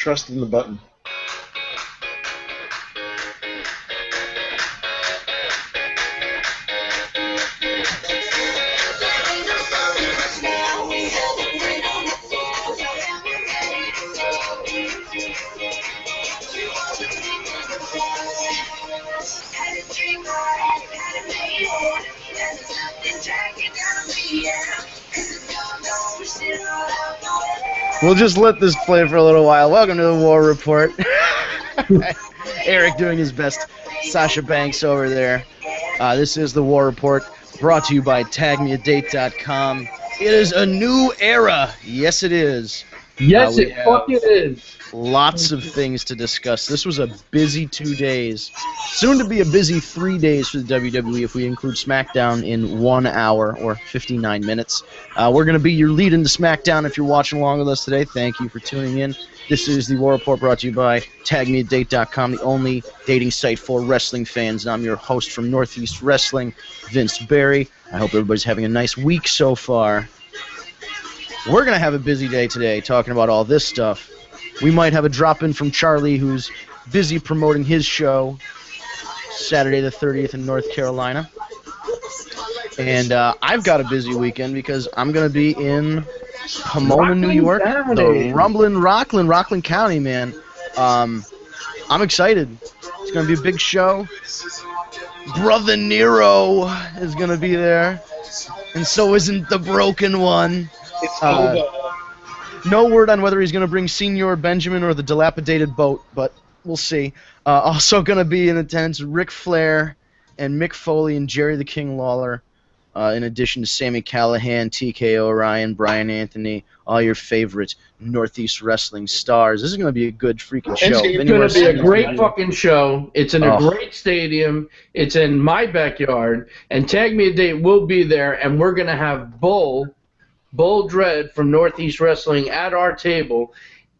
trust in the button. We'll just let this play for a little while. Welcome to the War Report. Eric doing his best. Sasha Banks over there. This is the War Report, brought to you by TagMeADate.com. It is a new era. Yes, it is. Yes, it fucking is. Lots of things to discuss. This was a busy 2 days. Soon to be a busy 3 days for the WWE if we include Smackdown in 1 hour or 59 minutes. We're going to be your lead into Smackdown if you're watching along with us today. Thank you for tuning in. This is the War Report brought to you by TagMeADate.com, the only dating site for wrestling fans. And I'm your host from Northeast Wrestling, Vince Barry. I hope everybody's having a nice week so far. We're going to have a busy day today talking about all this stuff. We might have a drop-in from Charlie, who's busy promoting his show, Saturday the 30th in North Carolina. And I've got a busy weekend because I'm going to be in Pomona, New York, the Rockland County, man. I'm excited. It's going to be a big show. Brother Nero is going to be there, and so isn't the Broken One. No word on whether he's going to bring Senior Benjamin or the dilapidated boat, but we'll see. Also going to be in attendance Ric Flair and Mick Foley and Jerry the King Lawler, in addition to Sami Callihan, TKO Orion, Brian Anthony, all your favorite Northeast wrestling stars. This is going to be a good freaking show. It's going to be a great fucking show. It's in a great stadium. It's in my backyard. And Tag Me a Date will be there, and we're going to have Bull Dread from Northeast Wrestling at our table,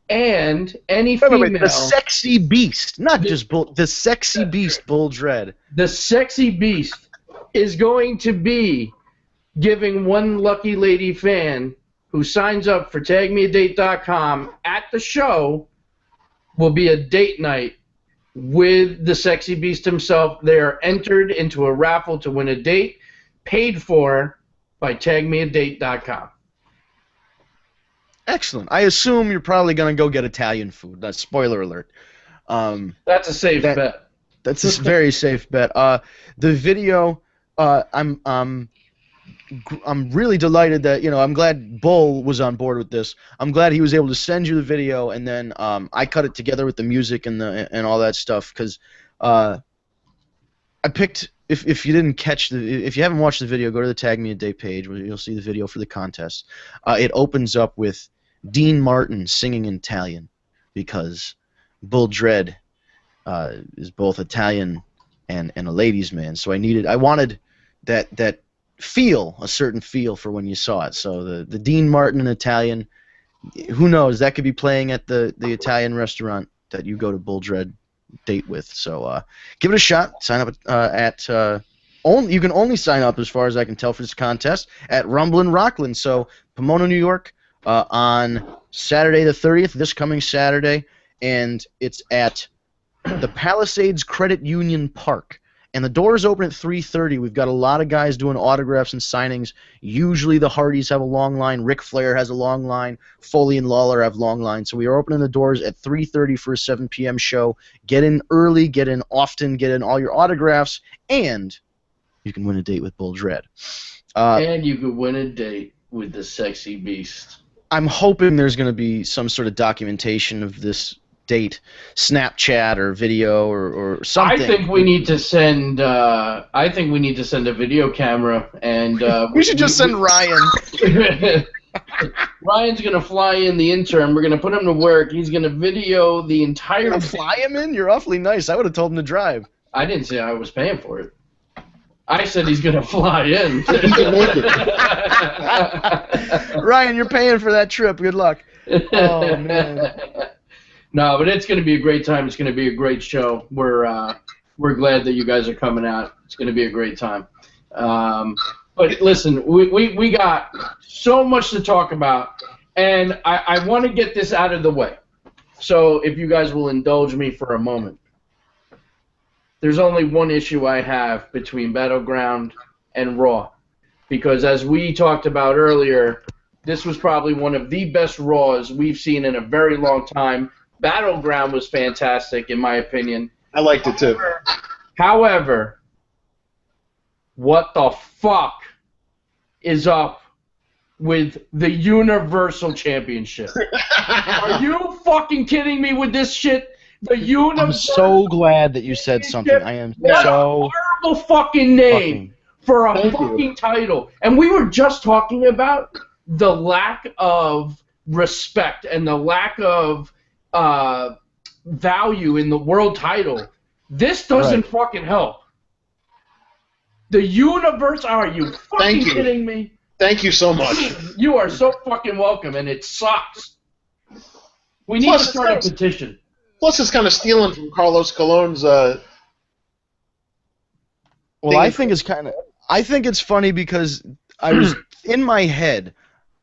and any female. The sexy beast, not just Bull. The sexy beast, Bull Dread. The sexy beast is going to be giving one lucky lady fan who signs up for TagMeADate.com at the show will be a date night with the sexy beast himself. They are entered into a raffle to win a date paid for by TagMeADate.com. Excellent. I assume you're probably going to go get Italian food. That's spoiler alert. That's a safe bet. That's a very safe bet. The video, I'm really delighted that, I'm glad Bull was on board with this. I'm glad he was able to send you the video, and then I cut it together with the music and all that stuff, because I picked. If you didn't catch if you haven't watched the video, go to the Tag Me a Day page where you'll see the video for the contest. It opens up with Dean Martin singing in Italian, because Bull Dread is both Italian and a ladies' man. So I wanted that feel, a certain feel for when you saw it. So the Dean Martin in Italian, who knows? That could be playing at the Italian restaurant that you go to Bull Dread date with. So give it a shot. Sign up you can only sign up, as far as I can tell, for this contest at Rumblin' Rockland. So Pomona, New York, on Saturday the 30th, this coming Saturday, and it's at the Palisades Credit Union Park. And the doors open at 3:30. We've got a lot of guys doing autographs and signings. Usually the Hardys have a long line. Ric Flair has a long line. Foley and Lawler have long lines. So we are opening the doors at 3:30 for a 7 p.m. show. Get in early, get in often, get in all your autographs, and you can win a date with Bull Dread. And you could win a date with the sexy beast. I'm hoping there's going to be some sort of documentation of this date, Snapchat or video or something. I think we need to send. I think we need to send a video camera, and we should just send Ryan. Ryan's gonna fly in, the intern. We're gonna put him to work. He's gonna video the entire. Fly him in? You're awfully nice. I would have told him to drive. I didn't say I was paying for it. I said he's gonna fly in. Ryan, you're paying for that trip. Good luck. Oh man. No, but it's going to be a great time. It's going to be a great show. We're glad that you guys are coming out. It's going to be a great time. But listen, we got so much to talk about, and I want to get this out of the way. So if you guys will indulge me for a moment, there's only one issue I have between Battleground and Raw. Because as we talked about earlier, this was probably one of the best Raws we've seen in a very long time. Battleground was fantastic, in my opinion. I liked it too. However, what the fuck is up with the Universal Championship? Are you fucking kidding me with this shit? The Universal I'm so glad that you said something. I am What so a horrible fucking name for a fucking title. And we were just talking about the lack of respect and the lack of value in the world title. This doesn't fucking help. The universe, are you fucking kidding me? Thank you so much. You are so fucking welcome, and it sucks. We need to start a petition. Plus, it's kind of stealing from Carlos Colon's. Well, I think it's funny because I was in my head.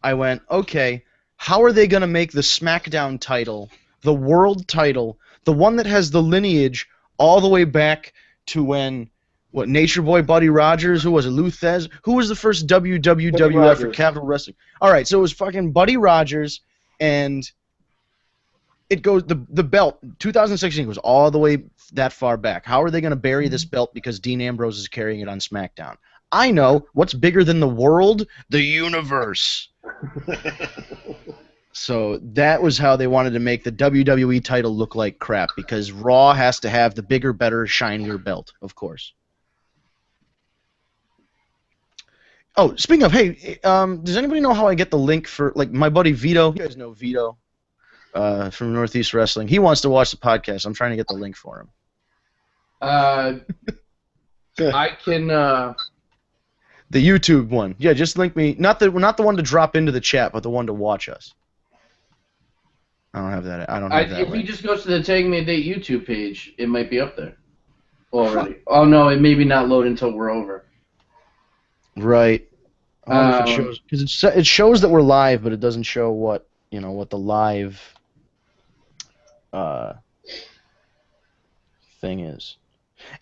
I went, okay, how are they gonna make the Smackdown title, the world title, the one that has the lineage all the way back to when Nature Boy Buddy Rogers, who was it, Lou Thez? Who was the first WWF for Capital Wrestling? All right, so it was fucking Buddy Rogers, and it goes the belt 2016 goes all the way that far back. How are they going to bury this belt because Dean Ambrose is carrying it on SmackDown? I know what's bigger than the world, the universe. So that was how they wanted to make the WWE title look like crap, because Raw has to have the bigger, better, shinier belt, of course. Oh, speaking of, hey, does anybody know how I get the link for, like, my buddy Vito? You guys know Vito from Northeast Wrestling. He wants to watch the podcast. I'm trying to get the link for him. I can. The YouTube one. Yeah, just link me. Not the one to drop into the chat, but the one to watch us. I don't have that. I don't have that. If he just goes to the Tag Me a Date YouTube page, it might be up there already. Oh no, it maybe not load until we're over. Right. I don't know if it shows, because it shows that we're live, but it doesn't show what the live thing is.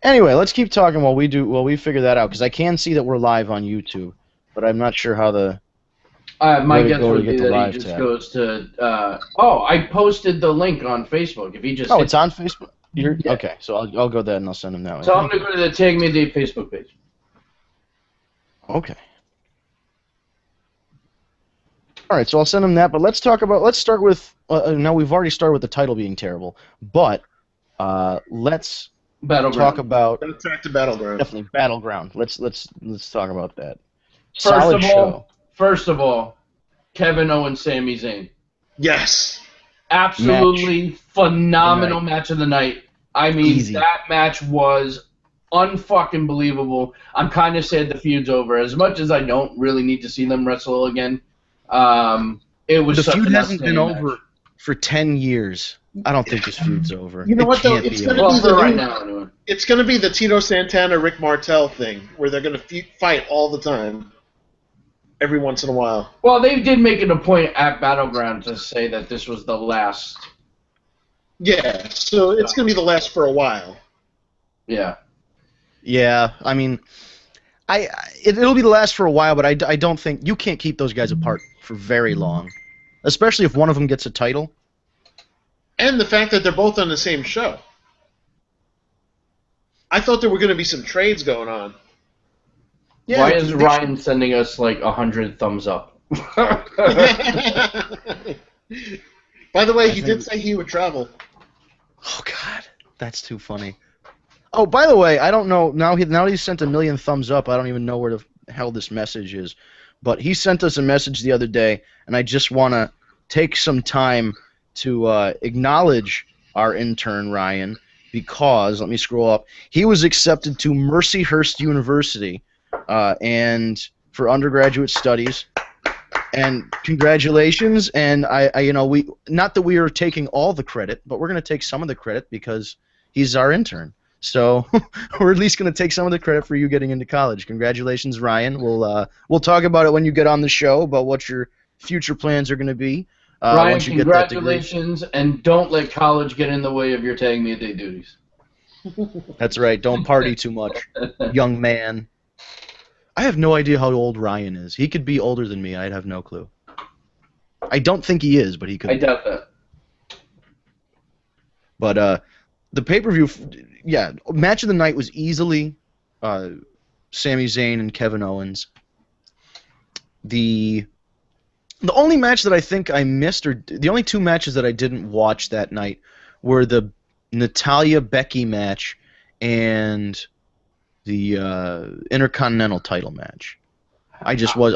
Anyway, let's keep talking while we figure that out, because I can see that we're live on YouTube, but I'm not sure how the. My guess would be that he just goes to. I posted the link on Facebook. If he just. Oh, it's on Facebook. Okay, so I'll go there and I'll send him that way. Tell him to go to the Tag Me a Date Facebook page. Okay. All right, so I'll send him that. But let's start with. Now we've already started with the title being terrible, but let's talk about. Let's talk to Battleground. Definitely Battleground. Let's talk about that. First of all, Kevin Owens, Sami Zayn. Yes. Absolutely phenomenal match of the night. I mean, that match was unfucking believable. I'm kind of sad the feud's over. As much as I don't really need to see them wrestle again, it was the such feud an hasn't been outstanding over match. For 10 years. I don't think this feud's over. You know what, though? It's going to be right now, anyway. It's going to be the Tito Santana, Rick Martel thing, where they're going to fight all the time, every once in a while. Well, they did make it a point at Battleground to say that this was the last. Yeah, so it's going to be the last for a while. Yeah. Yeah, I mean, it'll be the last for a while, but I don't think you can't keep those guys apart for very long, especially if one of them gets a title. And the fact that they're both on the same show. I thought there were going to be some trades going on. Yeah, why is Ryan sending us like 100 thumbs up? By the way, he did say he would travel. Oh God, that's too funny. Oh, by the way, I don't know now he's sent 1 million thumbs up. I don't even know where the hell this message is, but he sent us a message the other day, and I just want to take some time to acknowledge our intern Ryan, because let me scroll up. He was accepted to Mercyhurst University, and for undergraduate studies. And congratulations, and we not that we are taking all the credit, but we're going to take some of the credit because he's our intern. So we're at least going to take some of the credit for you getting into college. Congratulations, Ryan. We'll talk about it when you get on the show about what your future plans are going to be. Ryan, once you get that degree. congratulations, and don't let college get in the way of your Tag Me a Day duties. That's right. Don't party too much, young man. I have no idea how old Ryan is. He could be older than me. I'd have no clue. I don't think he is, but he could. I doubt that. But the pay-per-view, yeah, match of the night was easily Sami Zayn and Kevin Owens. The only match that I think I missed, or the only two matches that I didn't watch that night, were the Natalya Becky match and the Intercontinental title match. It was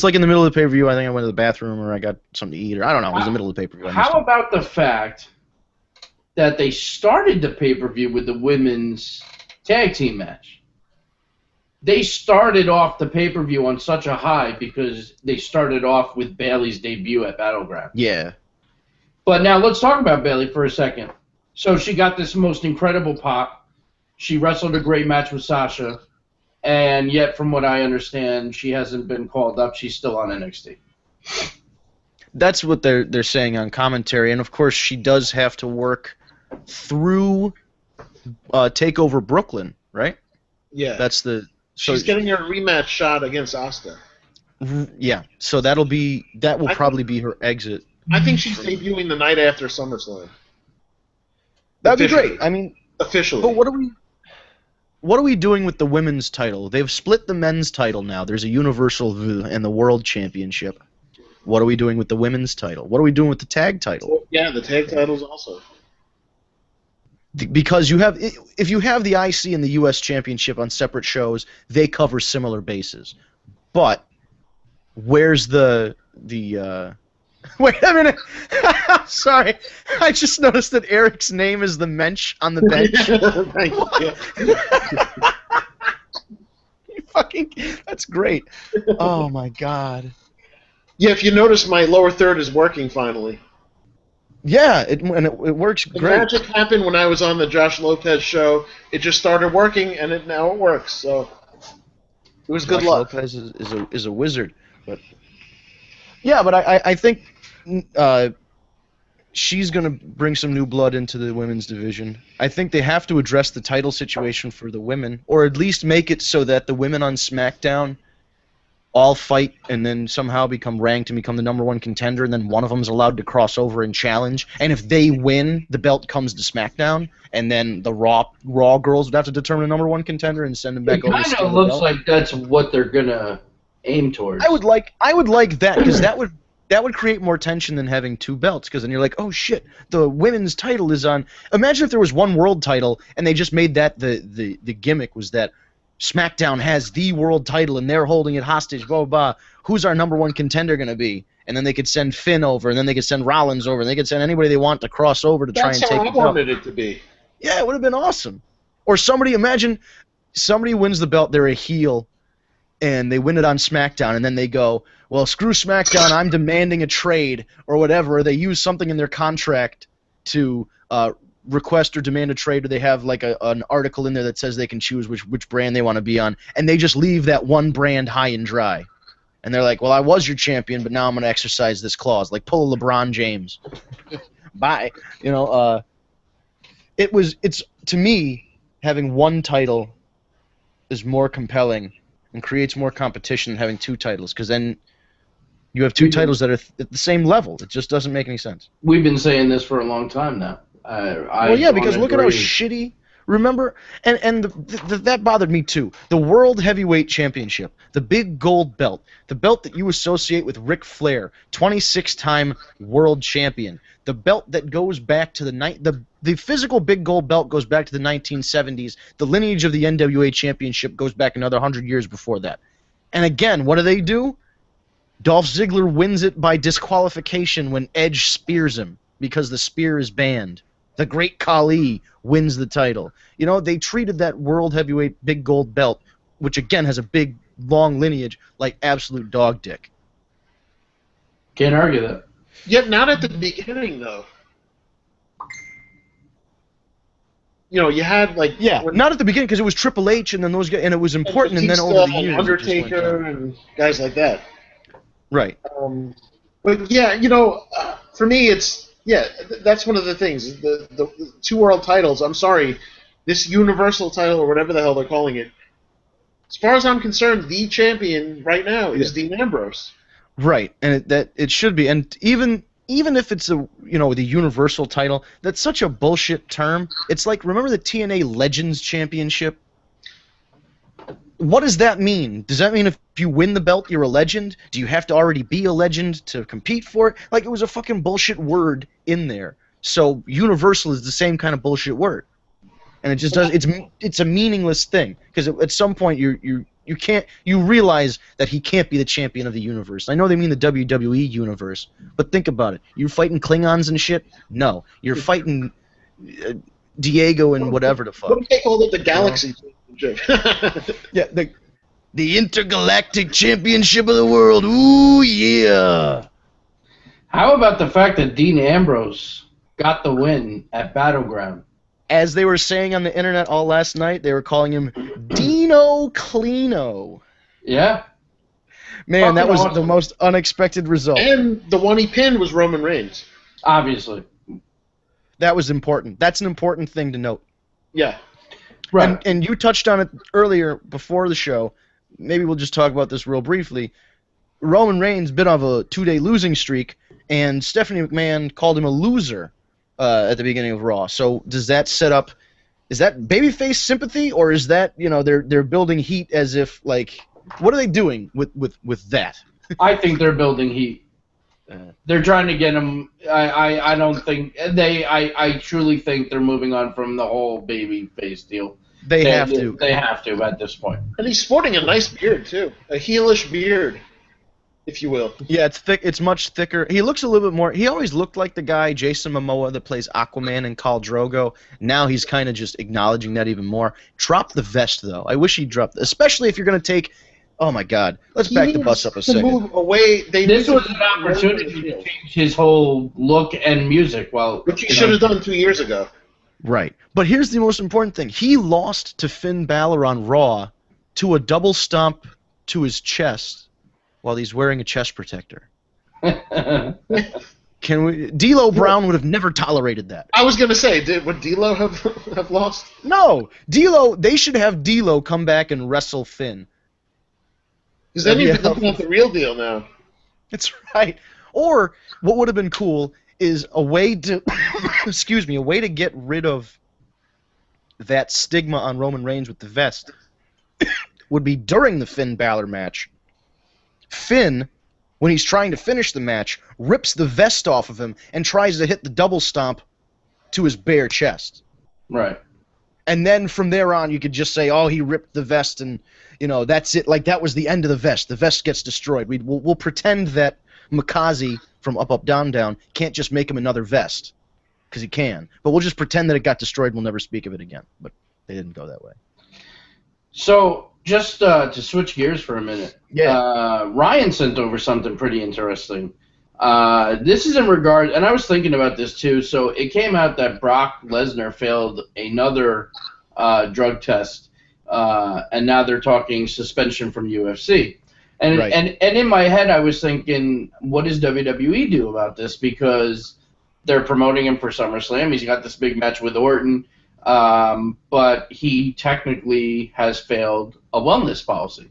like in the middle of the pay-per-view. I think I went to the bathroom or I got something to eat, or I don't know. It was the middle of the pay-per-view. How about the fact that they started the pay-per-view with the women's tag team match? They started off the pay-per-view on such a high because they started off with Bayley's debut at Battleground. Yeah. But now let's talk about Bayley for a second. So she got this most incredible pop. She wrestled a great match with Sasha, and yet, from what I understand, she hasn't been called up. She's still on NXT. That's what they're saying on commentary, and of course she does have to work through TakeOver Brooklyn, right? Yeah. She's getting her rematch shot against Asuka. Yeah, so that will probably be her exit. I think she's debuting the night after SummerSlam. That'd be great. I mean, officially. But what are we doing with the women's title? They've split the men's title now. There's a Universal and the World Championship. What are we doing with the women's title? What are we doing with the tag title? Yeah, the tag titles also. Because if you have the IC and the US Championship on separate shows, they cover similar bases. But where's the wait a minute. I'm sorry. I just noticed that Eric's name is the Mensch on the bench. Thank you. That's great. Oh my God. Yeah, if you notice, my lower third is working finally. Yeah, it works great. The magic happened when I was on the Josh Lopez show. It just started working, and now it works. So it was good luck. Josh Lopez is a wizard, but yeah, but I think she's gonna bring some new blood into the women's division. I think they have to address the title situation for the women, or at least make it so that the women on SmackDown all fight and then somehow become ranked and become the #1 contender, and then one of them is allowed to cross over and challenge. And if they win, the belt comes to SmackDown, and then the Raw girls would have to determine a #1 contender and send them back over. It kind of looks like that's what they're gonna aim towards. I would like that, because that would create more tension than having two belts, because then you're like, oh shit, the women's title is on. Imagine if there was one world title and they just made that the gimmick was that SmackDown has the world title and they're holding it hostage, blah, blah, blah. Who's our #1 contender going to be? And then they could send Finn over, and then they could send Rollins over, and they could send anybody they want to cross over to try and take the belt. That's how I wanted it to be. Yeah, it would have been awesome. Or imagine somebody wins the belt, they're a heel, and they win it on SmackDown, and then they go, well, screw SmackDown, I'm demanding a trade, or whatever. Or they use something in their contract to request or demand a trade, or they have like an article in there that says they can choose which brand they want to be on, and they just leave that one brand high and dry. And they're like, well, I was your champion, but now I'm going to exercise this clause. Like, pull a LeBron James. Bye. It's to me, having one title is more compelling and creates more competition than having two titles, because then you have two titles that are at the same level. It just doesn't make any sense. We've been saying this for a long time now. Well, yeah, because look at how shitty. Remember, and that bothered me too. The World Heavyweight Championship, the big gold belt, the belt that you associate with Ric Flair, 26-time world champion, the belt that goes back to the physical big gold belt goes back to the 1970s. The lineage of the NWA Championship goes back another 100 years before that. And again, what do? Dolph Ziggler wins it by disqualification when Edge spears him because the spear is banned. The Great Khali wins the title. They treated that World Heavyweight Big Gold Belt, which again has a big, long lineage, like absolute dog dick. Can't argue that. Yet not at the beginning, though. You had not at the beginning, because it was Triple H and then those guys, and it was important, and then over the years, Undertaker and guys like that. Right. But yeah, for me, that's one of the things. The two world titles. I'm sorry, this Universal title or whatever the hell they're calling it. As far as I'm concerned, the champion right now is Dean Ambrose. Right, and it should be, and even if it's the Universal title, that's such a bullshit term. It's like, remember the TNA Legends Championship? What does that mean? Does that mean if you win the belt, you're a legend? Do you have to already be a legend to compete for it? Like, it was a fucking bullshit word in there. So Universal is the same kind of bullshit word, and it just does. It's a meaningless thing because at some point you realize that he can't be the champion of the universe. I know they mean the WWE universe, but think about it. You're fighting Klingons and shit? No. You're fighting Diego and whatever the fuck. What do they call it? The Galaxy Championship. Yeah, the Intergalactic Championship of the World. Ooh, yeah. How about the fact that Dean Ambrose got the win at Battleground? As they were saying on the internet all last night, they were calling him Dino Clino. Yeah. Man, that was the most unexpected result. And the one he pinned was Roman Reigns. Obviously. That was important. That's an important thing to note. Yeah. Right. And you touched on it earlier before the show. Maybe we'll just talk about this real briefly. Roman Reigns been on a 2-day losing streak, and Stephanie McMahon called him a loser at the beginning of Raw. So does that set up? Is that babyface sympathy, or is that they're building heat as if like what are they doing with that? I think they're building heat. They're trying to get him. I don't think I truly think they're moving on from the whole babyface deal. They have to. They have to at this point. And he's sporting a nice beard too, a heelish beard, if you will. Yeah, it's thick. It's much thicker. He looks a little bit more. He always looked like the guy Jason Momoa that plays Aquaman in Khal Drogo. Now he's kind of just acknowledging that even more. Drop the vest though. I wish he'd drop, especially if you're going to take. Oh my God! Let's back the bus up a second. Move away. This was an opportunity to change his whole look and music. Which he should have done 2 years ago. Right. But here's the most important thing. He lost to Finn Balor on Raw to a double stomp to his chest while he's wearing a chest protector. D'Lo Brown would have never tolerated that. I was going to say, would D'Lo have lost? No. They should have D'Lo come back and wrestle Finn. Because then you're looking at the real deal now. That's right. Or what would have been cool is a way to a way to get rid of that stigma on Roman Reigns with the vest would be during the Finn Balor match. Finn, when he's trying to finish the match, rips the vest off of him and tries to hit the double stomp to his bare chest. Right. And then from there on, you could just say, "Oh, he ripped the vest, and that's it." Like that was the end of the vest. The vest gets destroyed. We'll pretend that Mikaze from Up Up Down Down can't just make him another vest, because he can. But we'll just pretend that it got destroyed. We'll never speak of it again. But they didn't go that way. So just to switch gears for a minute, Ryan sent over something pretty interesting. This is in regard, and I was thinking about this too. So it came out that Brock Lesnar failed another drug test, and now they're talking suspension from UFC. And, right. and in my head, I was thinking, what does WWE do about this? Because they're promoting him for SummerSlam. He's got this big match with Orton, but he technically has failed a wellness policy.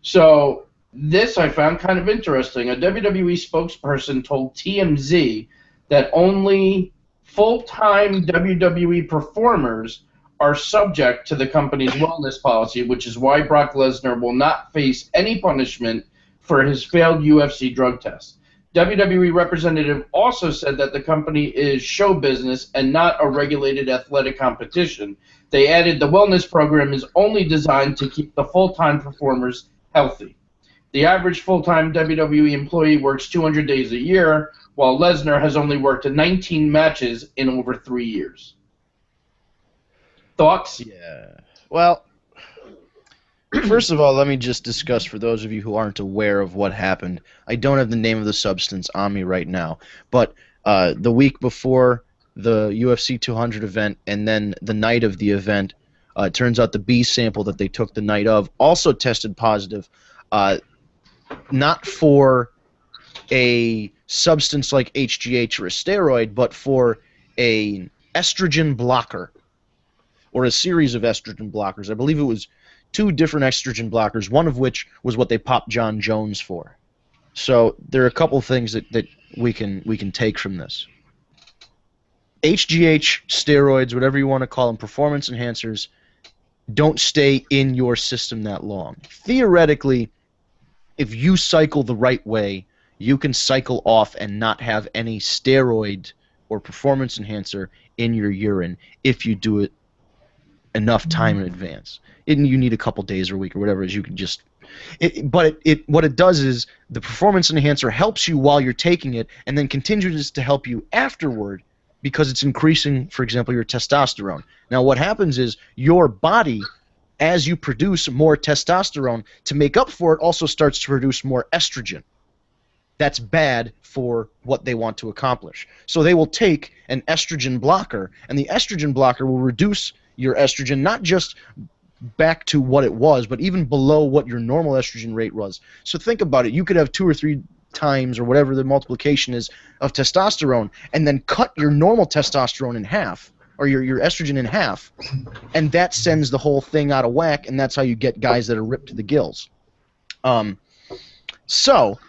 So this I found kind of interesting. A WWE spokesperson told TMZ that only full-time WWE performers are subject to the company's wellness policy, which is why Brock Lesnar will not face any punishment for his failed UFC drug test. WWE representative also said that the company is show business and not a regulated athletic competition. They added the wellness program is only designed to keep the full-time performers healthy. The average full-time WWE employee works 200 days a year, while Lesnar has only worked 19 matches in over 3 years. Thoughts? Yeah. Well, first of all, let me just discuss for those of you who aren't aware of what happened. I don't have the name of the substance on me right now, but the week before the UFC 200 event and then the night of the event, it turns out the B sample that they took the night of also tested positive, not for a substance like HGH or a steroid, but for an estrogen blocker or a series of estrogen blockers. I believe it was 2 different estrogen blockers, one of which was what they popped John Jones for. So there are a couple things that we can take from this. HGH, steroids, whatever you want to call them, performance enhancers, don't stay in your system that long. Theoretically, if you cycle the right way, you can cycle off and not have any steroid or performance enhancer in your urine if you do it enough time in advance. And you need a couple days or a week or whatever it is, you can just... what it does is the performance enhancer helps you while you're taking it and then continues to help you afterward because it's increasing, for example, your testosterone. Now what happens is your body, as you produce more testosterone, to make up for it, also starts to produce more estrogen. That's bad for what they want to accomplish. So they will take an estrogen blocker, and the estrogen blocker will reduce your estrogen not just back to what it was, but even below what your normal estrogen rate was. So think about it. You could have 2 or 3 times or whatever the multiplication is of testosterone and then cut your normal testosterone in half, or your estrogen in half, and that sends the whole thing out of whack, and that's how you get guys that are ripped to the gills. So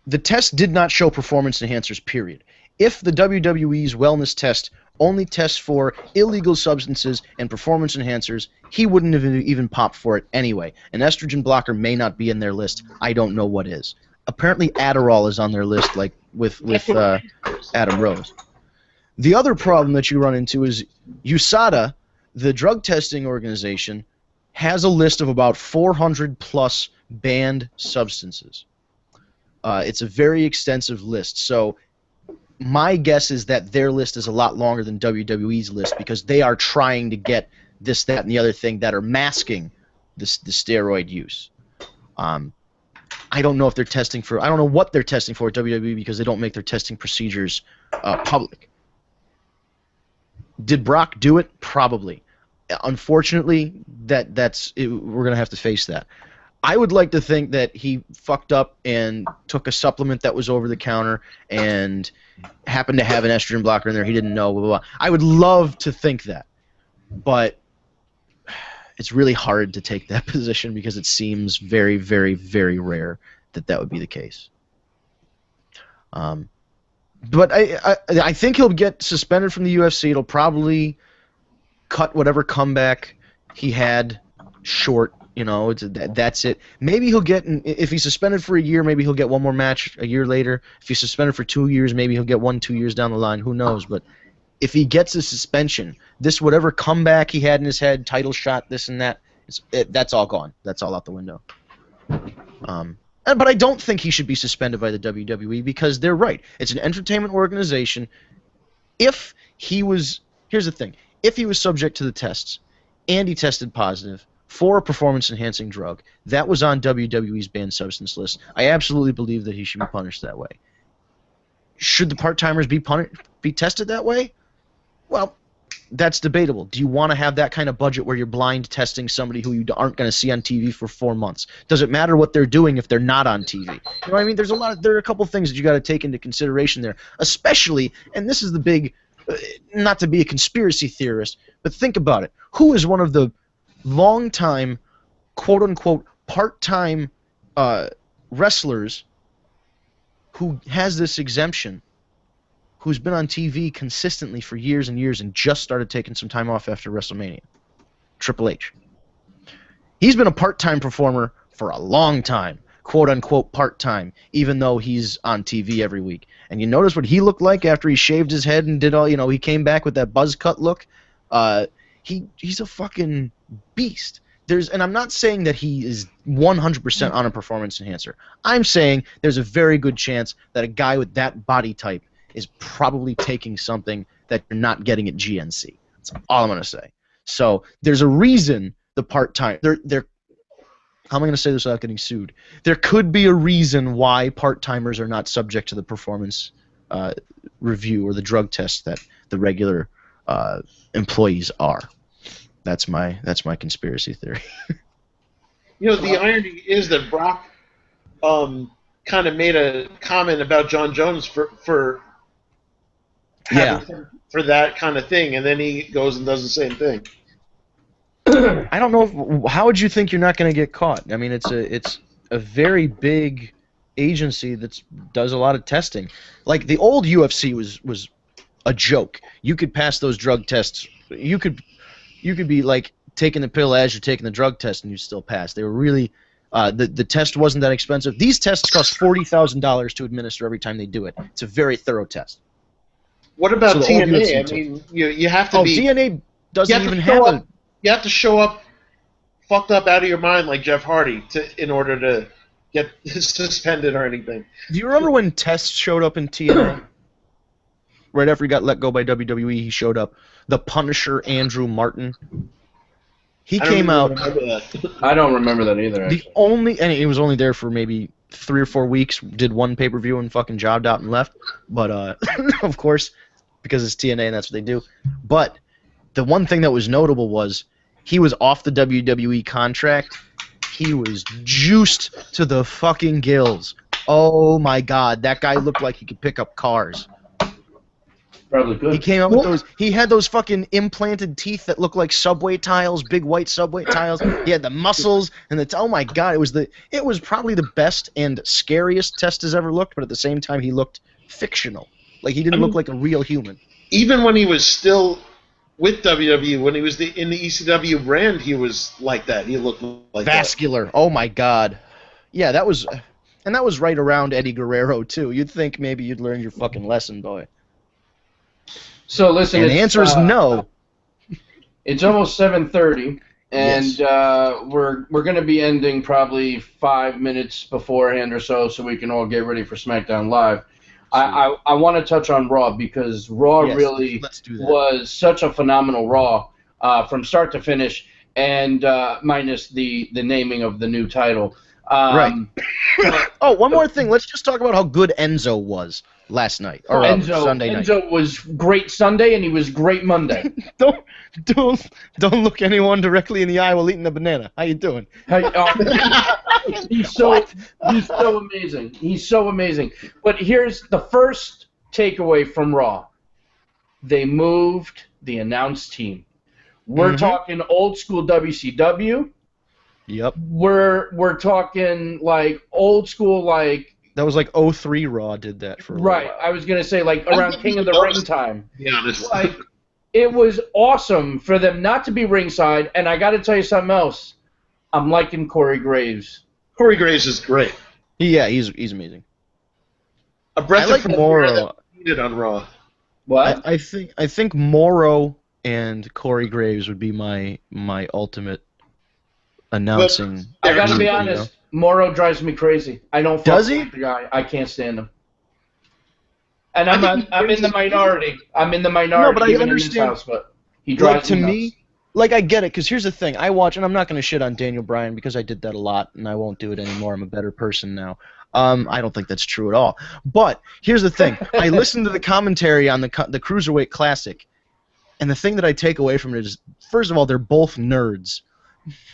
the test did not show performance enhancers, period. If the WWE's wellness test only tests for illegal substances and performance enhancers, he wouldn't have even popped for it anyway. An estrogen blocker may not be in their list. I don't know what is. Apparently Adderall is on their list, like with Adam Rose. The other problem that you run into is USADA, the drug testing organization, has a list of about 400 plus banned substances. It's a very extensive list. So my guess is that their list is a lot longer than WWE's list because they are trying to get this, that, and the other thing that are masking the steroid use. I don't know if they're testing for... I don't know what they're testing for at WWE because they don't make their testing procedures public. Did Brock do it? Probably. Unfortunately, that's it, we're going to have to face that. I would like to think that he fucked up and took a supplement that was over the counter and happened to have an estrogen blocker in there. He didn't know, blah, blah, blah. I would love to think that, but it's really hard to take that position because it seems very, very, very rare that that would be the case. But I think he'll get suspended from the UFC. It'll probably cut whatever comeback he had short. You know, that's it. Maybe he'll get, if he's suspended for a year, maybe he'll get one more match a year later. If he's suspended for 2 years, maybe he'll get 1, 2 years down the line. Who knows? But if he gets a suspension, this whatever comeback he had in his head, title shot, this and that, that's all gone. That's all out the window. But I don't think he should be suspended by the WWE because they're right. It's an entertainment organization. If he was, here's the thing, if he was subject to the tests and he tested positive for a performance-enhancing drug, that was on WWE's banned substance list. I absolutely believe that he should be punished that way. Should the part-timers be tested that way? Well, that's debatable. Do you want to have that kind of budget where you're blind testing somebody who you aren't going to see on TV for 4 months? Does it matter what they're doing if they're not on TV? You know what I mean? There are a couple things that you got to take into consideration there, especially, and this is the big, not to be a conspiracy theorist, but think about it. Who is one of the long-time, quote-unquote, part-time wrestlers who has this exemption, who's been on TV consistently for years and years and just started taking some time off after WrestleMania? Triple H. He's been a part-time performer for a long time, quote-unquote part-time, even though he's on TV every week. And you notice what he looked like after he shaved his head and did all, you know, he came back with that buzz cut look? He's a fucking beast. And I'm not saying that he is 100% on a performance enhancer. I'm saying there's a very good chance that a guy with that body type is probably taking something that you're not getting at GNC. That's all I'm going to say. So there's a reason the part-time... How am I going to say this without getting sued? There could be a reason why part-timers are not subject to the performance review or the drug test that the regular employees are. That's my conspiracy theory. You know, the irony is that Brock kind of made a comment about John Jones for for that kind of thing, and then he goes and does the same thing. I don't know. How would you think you're not going to get caught? I mean, it's a very big agency that does a lot of testing. Like the old UFC was a joke. You could pass those drug tests. You could be like taking the pill as you're taking the drug test, and you still pass. They were really the test wasn't that expensive. These tests cost $40,000 to administer every time they do it. It's a very thorough test. What about DNA? I mean, you have to be. DNA doesn't even have a. You have to show up fucked up out of your mind like Jeff Hardy in order to get suspended or anything. Do you remember when Test showed up in TNA? Right after he got let go by WWE, he showed up. The Punisher, Andrew Martin. He came out. I don't remember that either. And he was only there for maybe 3 or 4 weeks. Did one pay-per-view and fucking jobbed out and left. But of course, because it's TNA and that's what they do. But the one thing that was notable was he was off the WWE contract. He was juiced to the fucking gills. Oh my God, that guy looked like he could pick up cars. Probably good. He came out with those. He had those fucking implanted teeth that looked like subway tiles, big white subway tiles. He had the muscles and the. Oh my God, it was probably the best and scariest Test has ever looked. But at the same time, he looked fictional. Like he didn't look like a real human. Even when he was still with WWE, when he was in the ECW brand, he was like that. He looked like vascular. Oh my God. Yeah, that was right around Eddie Guerrero too. You'd think maybe you'd learn your fucking lesson, boy. So listen, and the answer is no. It's almost 7:30, and yes. We're going to be ending probably 5 minutes beforehand or so we can all get ready for SmackDown Live. I want to touch on Raw because Raw really was such a phenomenal Raw from start to finish, and minus the naming of the new title. Right. Oh, one more thing. Let's just talk about how good Enzo was last night or Sunday night. Enzo was great Sunday, and he was great Monday. Don't look anyone directly in the eye while eating a banana. How you doing? He's so amazing. He's so amazing. But here's the first takeaway from Raw. They moved the announce team. We're talking old school WCW. Yep. We're talking like old school like. That was like 03 Raw did that for a right. while. I was gonna say like around King of the Ring time. To be honest. Like it was awesome for them not to be ringside, and I got to tell you something else. I'm liking Corey Graves. Corey Graves is great. Yeah, he's amazing. A breath of fresh air that needed on Raw. What? I think Morrow and Corey Graves would be my ultimate announcing. I gotta be honest, Morrow drives me crazy. I don't fuck with the guy. I can't stand him. And I'm in the minority. I'm in the minority. No, but I even understand. In this house, but he drives me nuts. Me, like I get it, because here's the thing. I watch, and I'm not going to shit on Daniel Bryan because I did that a lot, and I won't do it anymore. I'm a better person now. I don't think that's true at all. But here's the thing. I listened to the commentary on the Cruiserweight Classic, and the thing that I take away from it is, first of all, they're both nerds.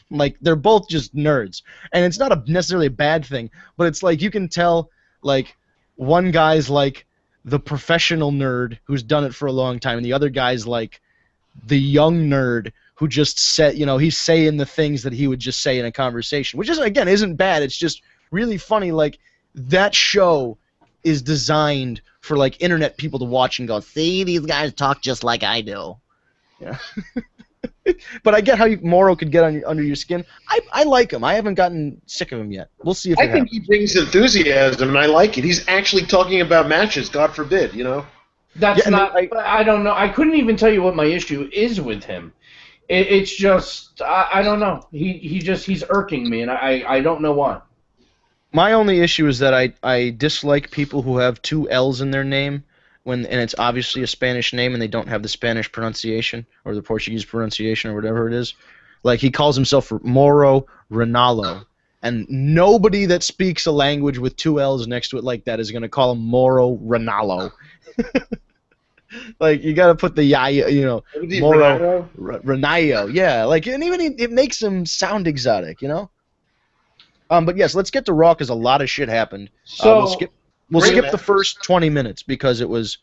Like, they're both just nerds. And it's not necessarily a bad thing, but it's like you can tell, like, one guy's like the professional nerd who's done it for a long time, and the other guy's like the young nerd who just said, he's saying the things that he would just say in a conversation, which is, again, isn't bad. It's just really funny. Like, that show is designed for, like, internet people to watch and go, see, these guys talk just like I do. Yeah. But I get how Morrow could get under your skin. I like him. I haven't gotten sick of him yet. We'll see if I think he brings enthusiasm, and I like it. He's actually talking about matches, God forbid, That's not. I don't know. I couldn't even tell you what my issue is with him. It's just I don't know. He's irking me, and I don't know why. My only issue is that I dislike people who have two L's in their name and it's obviously a Spanish name and they don't have the Spanish pronunciation or the Portuguese pronunciation or whatever it is. Like, he calls himself Moro Ronaldo, and nobody that speaks a language with two L's next to it like that is going to call him Moro Ronaldo. Like, you got to put the Moro Ronaldo. Yeah, like, and even it makes him sound exotic, But yes, let's get to Raw because a lot of shit happened. So We'll Great skip the matches. first 20 minutes because it was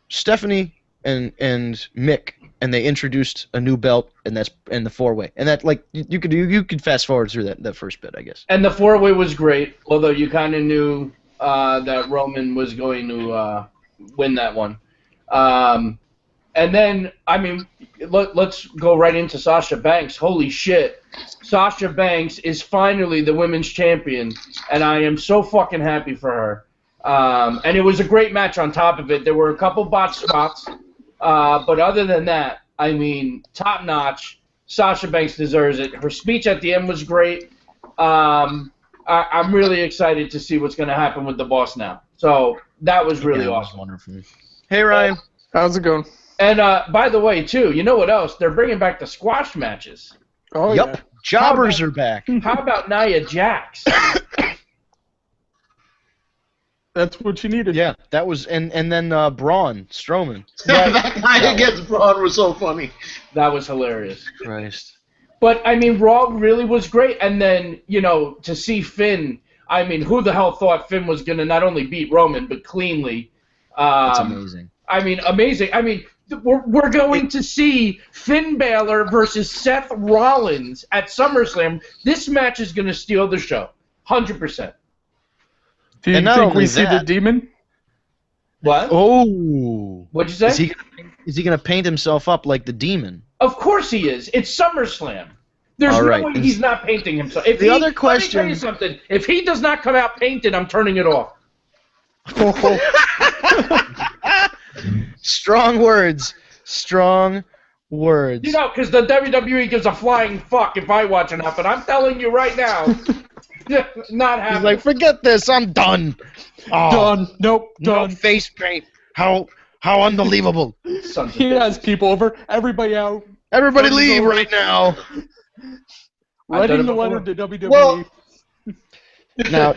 Stephanie and Mick, and they introduced a new belt, and that's in the 4-way, and that like you could fast forward through that first bit, I guess. and the 4-way was great, although you kind of knew that Roman was going to win that one. And then, I mean, let's go right into Sasha Banks. Holy shit. Sasha Banks is finally the women's champion, and I am so fucking happy for her. And it was a great match on top of it. There were a couple botch spots, but other than that, I mean, top notch. Sasha Banks deserves it. Her speech at the end was great. I'm really excited to see what's going to happen with the boss now. So that was really Yeah, it was awesome. wonderful. Hey, Ryan. How's it going? And by the way, too, you know what else? They're bringing back the squash matches. Oh, Yup. yeah. Jobbers are back. How about Nia Jax? That's what you needed. Yeah, that was and then Braun Strowman. That guy against Braun was so funny. That was hilarious. Christ. But, I mean, Raw really was great. And then, you know, to see Finn, I mean, who the hell thought Finn was going to not only beat Roman, but cleanly? That's amazing. I mean, amazing. I mean, we're going to see Finn Balor versus Seth Rollins at SummerSlam. This match is going to steal the show. 100%. Do you And not think we only see the that- demon? What? Oh. What'd you say? Is he gonna paint himself up like the demon? Of course he is. It's SummerSlam. There's All no right. way he's not painting himself. If The other let me question- tell you something. If he does not come out painted, I'm turning it off. Strong words. Strong words. You know, because the WWE gives a flying fuck if I watch it happen. I'm telling you right now, not He's happening. like, forget this. I'm done. Oh, Done. Nope. No Done. face paint. How unbelievable. Sons of He bitches. has people over. Everybody out. Everybody Done leave over. right now. I've done Writing it the before. letter to WWE. Well- Now,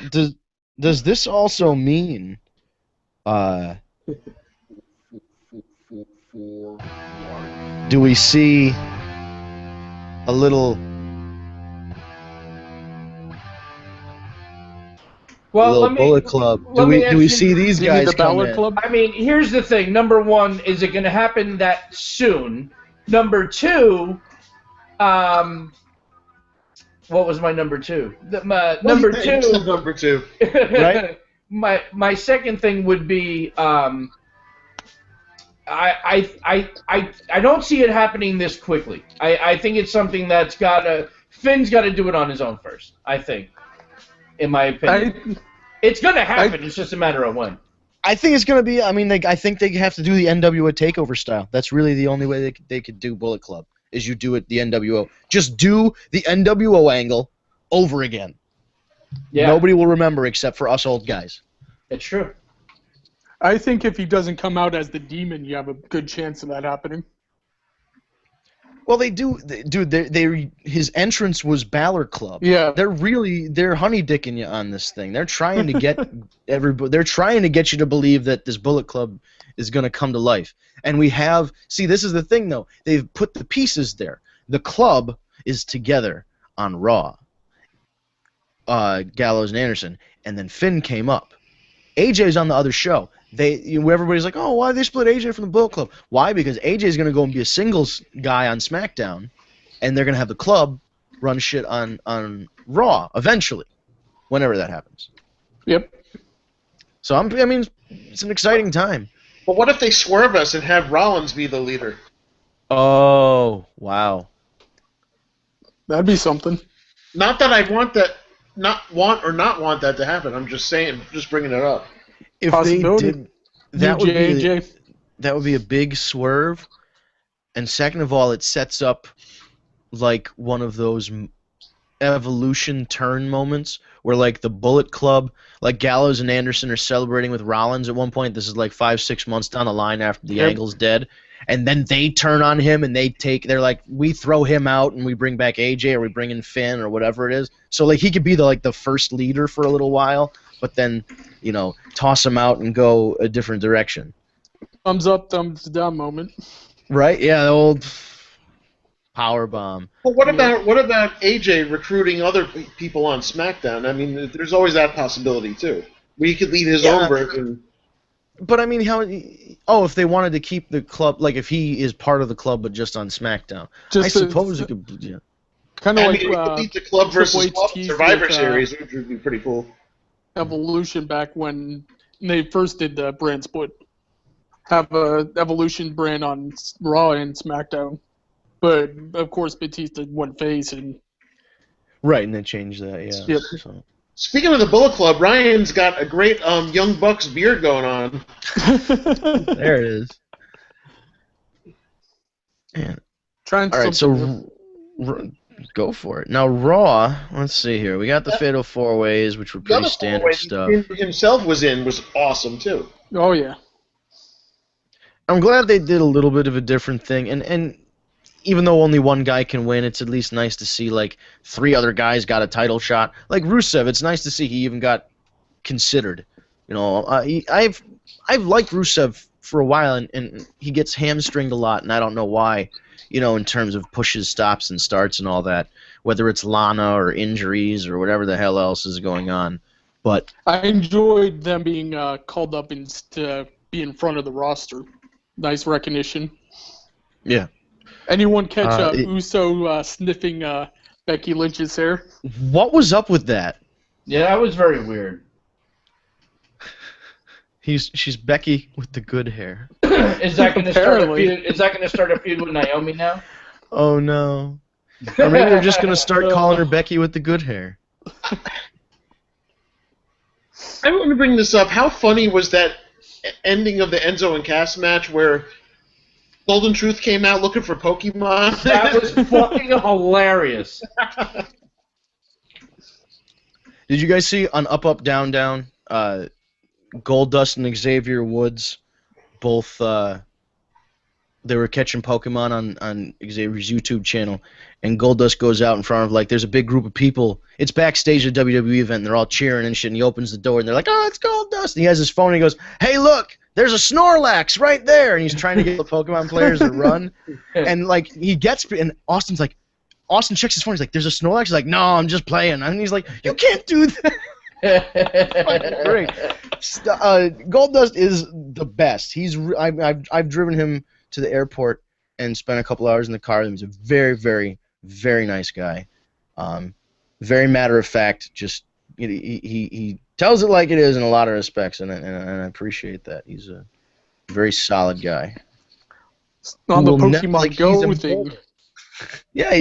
does this also mean do we see a little Well, let me, Bullet Club? let me Do we ask see you- these Do you need guys the come Ballad in? Club? I mean, here's the thing. Number one, is it going to happen that soon? Number two, what was my number two? Number two. Number two. Right? My second thing would be I don't see it happening this quickly. I think it's something that's Finn's got to do it on his own first. I think, in my opinion, it's gonna happen. It's just a matter of when. I think it's gonna be. I mean, I think they have to do the NWO takeover style. That's really the only way they could do Bullet Club. Is you do it the NWO. Just do the NWO angle over again. Yeah, Nobody will remember except for us old guys. it's true. I think if he doesn't come out as the demon, you have a good chance of that happening. Well, they do, dude. His entrance was Balor Club. Yeah. They're honeydicking you on this thing. They're trying to get everybody. They're trying to get you to believe that this Bullet Club is going to come to life. And we have. See, this is the thing, though. They've put the pieces there. The club is together on Raw. Gallows and Anderson, and then Finn came up. AJ's on the other show. Everybody's like, oh, why did they split AJ from the Bullet Club? Why? Because AJ's going to go and be a singles guy on SmackDown, and they're going to have the club run shit on Raw eventually, whenever that happens. Yep. So I mean, it's an exciting time. But what if they swerve us and have Rollins be the leader? Oh, wow. That'd be something. Not that I want that, not want that to happen. I'm just saying, just bringing it up. If Possibility. they did, that New would be J&J. that would be a big swerve. And second of all, it sets up like one of those evolution turn moments where like the Bullet Club, like Gallows and Anderson are celebrating with Rollins at one point. This is like 5-6 months down the line after the Yep. Angle's dead. And then they turn on him and they're like, we throw him out and we bring back AJ or we bring in Finn or whatever it is. So like he could be the first leader for a little while, but then, toss him out and go a different direction. Thumbs up, thumbs down moment. Right? Yeah, the old powerbomb. Well, what about AJ recruiting other people on SmackDown? I mean, there's always that possibility too. Where he could lead his own version. But I mean, if they wanted to keep the club, like if he is part of the club but just on SmackDown, I suppose it could. Yeah. Kind of like he could lead the club versus club Survivor with, Series, which would be pretty cool. Evolution back when they first did the brand split. Have a Evolution brand on Raw and SmackDown. But, of course, Batista went face. Right, and then changed that, yeah. Yep. So. Speaking of the Bullet Club, Ryan's got a great Young Bucks beard going on. There it is. Man. Trying all right, so go for it. Now, Raw, let's see here. We got the Fatal 4-Ways, which were pretty standard stuff. Himself was awesome, too. Oh, yeah. I'm glad they did a little bit of a different thing, and even though only one guy can win, it's at least nice to see like 3 other guys got a title shot. Like Rusev, it's nice to see he even got considered. You know, I've liked Rusev for a while, and he gets hamstringed a lot, and I don't know why. You know, in terms of pushes, stops, and starts and all that, whether it's Lana or injuries or whatever the hell else is going on. But I enjoyed them being called up to be in front of the roster. Nice recognition. Yeah. Anyone catch Uso sniffing Becky Lynch's hair? What was up with that? Yeah, that was very weird. She's Becky with the good hair. Is that going to start a feud? Is that going to start a feud with Naomi now? Oh no. Or maybe they're just going to start calling her Becky with the good hair. I want to bring this up. How funny was that ending of the Enzo and Cass match where Golden Truth came out looking for Pokemon? That was fucking hilarious. Did you guys see on Up Up Down Down, Goldust and Xavier Woods both they were catching Pokemon on Xavier's YouTube channel, and Goldust goes out in front of, like, there's a big group of people. It's backstage at a WWE event, and they're all cheering and shit, and he opens the door, and they're like, oh, it's Goldust! And he has his phone, and he goes, hey, look! There's a Snorlax right there! And he's trying to get the Pokemon players to run. And, like, he gets... And Austin checks his phone, he's like, there's a Snorlax? He's like, no, I'm just playing. And he's like, you can't do that! Great. Goldust is the best. I've driven him to the airport and spent a couple hours in the car with him. He's a very, very, very nice guy. Very matter of fact. Just he tells it like it is in a lot of respects, and I appreciate that. He's a very solid guy. On the Pokemon Go thing. Yeah,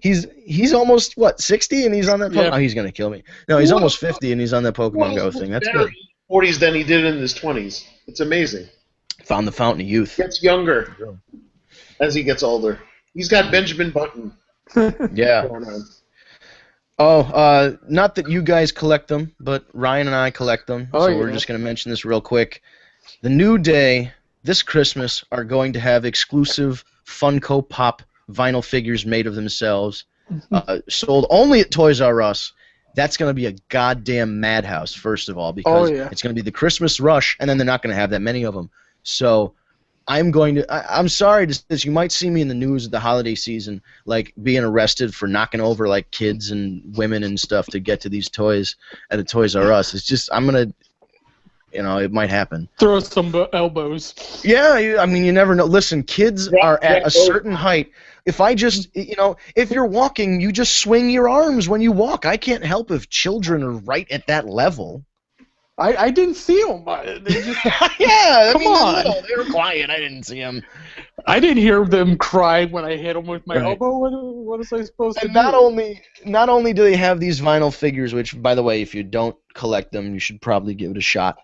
he's almost 60, and he's on that. Oh, he's gonna kill me. No, he's almost 50, and he's on that Pokemon Go thing. That's good. 40s than he did in his 20s. It's amazing. Found the fountain of youth. Gets younger as he gets older. He's got Benjamin Button. Yeah. Oh, not that you guys collect them, but Ryan and I collect them. We're just going to mention this real quick. The New Day, this Christmas, are going to have exclusive Funko Pop vinyl figures made of themselves, sold only at Toys R Us. That's going to be a goddamn madhouse, first of all, because it's going to be the Christmas rush, and then they're not going to have that many of them. So I'm sorry to say this. You might see me in the news at the holiday season, like being arrested for knocking over like kids and women and stuff to get to these toys at a Toys R Us. It's just it might happen. Throw some elbows. Yeah, I mean, you never know. Listen, kids are at a certain height. If if you're walking, you just swing your arms when you walk. I can't help if children are right at that level. I didn't see them. Come on. They were quiet. I didn't see them. I didn't hear them cry when I hit them with my elbow. What was I supposed to do? Not only do they have these vinyl figures, which, by the way, if you don't collect them, you should probably give it a shot.